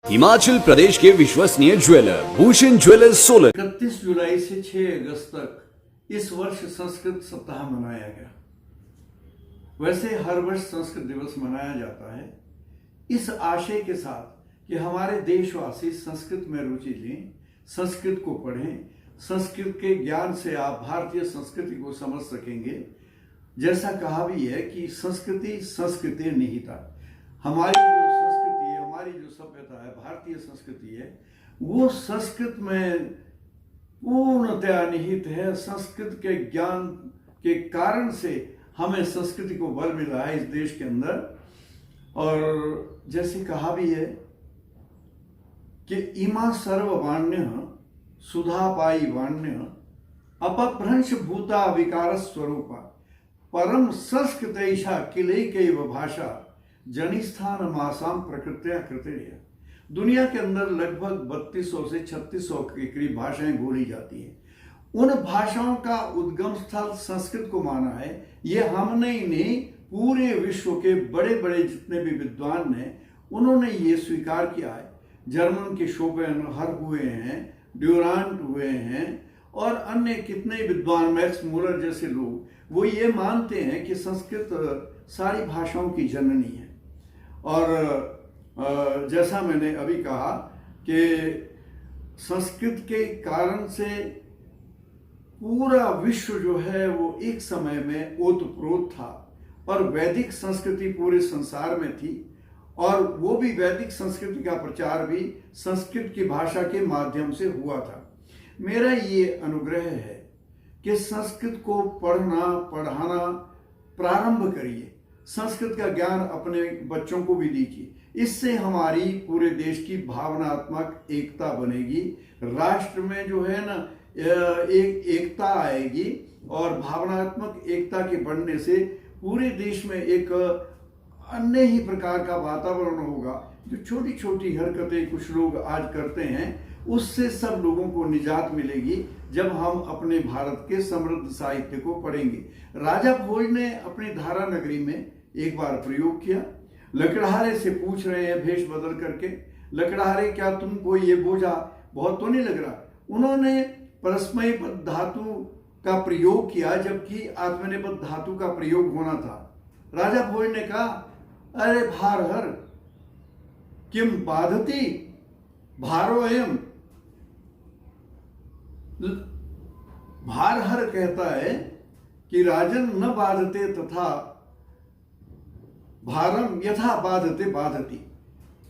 हिमाचल प्रदेश के विश्वसनीय jeweller Bhushan jewellers Solan. 31 जुलाई से 6 अगस्त तक इस वर्ष संस्कृत सप्ताह मनाया गया। वैसे हर वर्ष संस्कृत दिवस मनाया जाता है इस आशय के साथ कि हमारे देशवासी संस्कृत में रुचि लें, संस्कृत को पढ़ें, संस्कृत के ज्ञान से आप भारतीय संस्कृति को समझ सकेंगे। जैसा कहा भी है कि संस्कृति संस्कृति निहिता, हमारी जो संस्कृति है, हमारी जो सभ्यता है, भारतीय संस्कृति है, वो संस्कृत में पूर्णतया निहित है। संस्कृत के ज्ञान के कारण से हमें संस्कृति को बल मिला है इस देश के अंदर। और जैसे कहा भी है कि इमा सर्ववाण्य सुधा पाई वाण्य अपभ्रंश भूता विकार स्वरूपा परम संस्कृत ईशा किलैकैव भाषा जनिस्थान मासाम प्रकृत्या कृतर्या। दुनिया के अंदर लगभग 3200 से 3600 के करीब भाषाएं बोली जाती हैं। उन भाषाओं का उद्गम स्थल संस्कृत को माना है। ये हमने ही नहीं, पूरे विश्व के बड़े बड़े जितने भी विद्वान हैं उन्होंने ये स्वीकार किया है। जर्मन के शोपेनहायर हुए हैं, ड्यूरांट हुए हैं और अन्य कितने विद्वान, मैक्स मूलर जैसे लोग, वो ये मानते हैं कि संस्कृत सारी भाषाओं की जननी है। और जैसा मैंने अभी कहा कि संस्कृत के कारण से पूरा विश्व जो है वो एक समय में ओतप्रोत था और वैदिक संस्कृति पूरे संसार में थी। और वो भी वैदिक संस्कृति का प्रचार भी संस्कृत की भाषा के माध्यम से हुआ था। मेरा ये अनुग्रह है कि संस्कृत को पढ़ना पढ़ाना प्रारंभ करिए, संस्कृत का ज्ञान अपने बच्चों को भी दीजिए। इससे हमारी पूरे देश की भावनात्मक एकता बनेगी, राष्ट्र में जो है ना एक एकता आएगी और भावनात्मक एकता के बढ़ने से पूरे देश में एक अन्य ही प्रकार का वातावरण होगा। जो छोटी छोटी हरकतें कुछ लोग आज करते हैं उससे सब लोगों को निजात मिलेगी जब हम अपने भारत के समृद्ध साहित्य को पढ़ेंगे। राजा भोज ने अपनी धारा नगरी में एक बार प्रयोग किया। लकड़हारे से पूछ रहे हैं भेष बदल करके, लकड़हारे क्या तुमको ये बोझा बहुत तो नहीं लग रहा? उन्होंने परस्मैपद धातु का प्रयोग किया जबकि आत्मनेपद धातु का प्रयोग होना था। राजा भोज ने कहा, अरे भार हर किम बाधती भारोयम। भार हर कहता है कि राजन न बाधते तथा भारम यथा बाधते बाधती।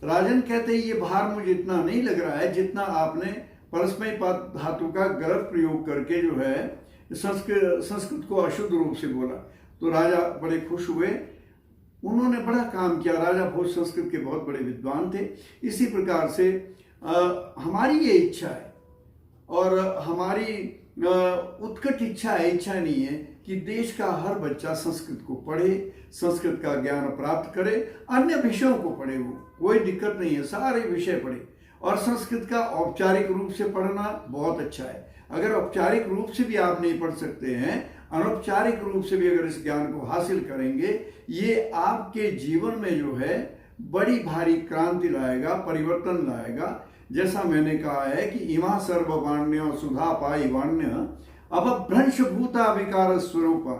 राजन कहते ये भार मुझे इतना नहीं लग रहा है जितना आपने परस्मैपद धातु का गलत प्रयोग करके जो है संस्कृत को अशुद्ध रूप से बोला। तो राजा बड़े खुश हुए, उन्होंने बड़ा काम किया। राजा भोज संस्कृत के बहुत बड़े विद्वान थे। इसी प्रकार से हमारी ये इच्छा है और हमारी उत्कट इच्छा है, इच्छा नहीं है कि देश का हर बच्चा संस्कृत को पढ़े, संस्कृत का ज्ञान प्राप्त करे, अन्य विषयों को पढ़े, वो कोई दिक्कत नहीं है, सारे विषय पढ़े। और संस्कृत का औपचारिक रूप से पढ़ना बहुत अच्छा है। अगर औपचारिक रूप से भी आप नहीं पढ़ सकते हैं, अनौपचारिक रूप से भी अगर इस ज्ञान को हासिल करेंगे, ये आपके जीवन में जो है बड़ी भारी क्रांति लाएगा, परिवर्तन लाएगा। जैसा मैंने कहा है कि इमा सर्ववाण्य सुधा पाई वाण्य अपभ्रंश भूता विकार स्वरूपा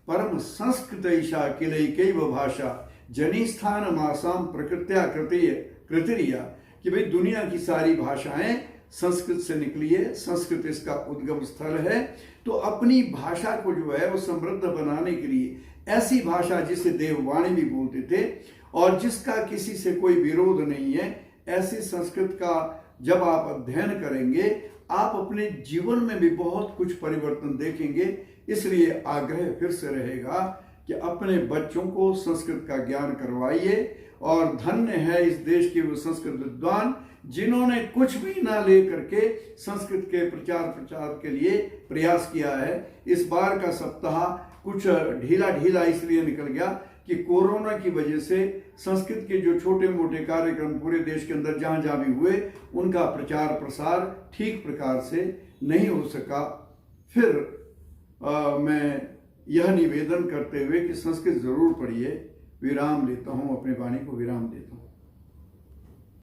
परम संस्कृत ईशा किलैकैव भाषा जनिस्थान मासाम प्रकृत्या कृतर्या। कि भाई दुनिया की सारी भाषाएं संस्कृत से निकली है, संस्कृत इसका उद्गम स्थल है। तो अपनी भाषा को जो है वो समृद्ध बनाने के लिए ऐसी भाषा जिसे देववाणी भी बोलते थे और जिसका किसी से कोई विरोध नहीं है, ऐसी संस्कृत का जब आप अध्ययन करेंगे आप अपने जीवन में भी बहुत कुछ परिवर्तन देखेंगे। इसलिए आग्रह फिर से रहेगा कि अपने बच्चों को संस्कृत का ज्ञान करवाइए। और धन्य है इस देश के वो संस्कृत विद्वान जिन्होंने कुछ भी ना ले करके संस्कृत के प्रचार के लिए प्रयास किया है। इस बार का सप्ताह कुछ ढीला ढीला इसलिए निकल गया कि कोरोना की वजह से संस्कृत के जो छोटे मोटे कार्यक्रम पूरे देश के अंदर जहां जहां भी हुए उनका प्रचार प्रसार ठीक प्रकार से नहीं हो सका। फिर मैं यह निवेदन करते हुए कि संस्कृत जरूर पढ़िए, विराम लेता हूं, अपने वाणी को विराम देता हूं।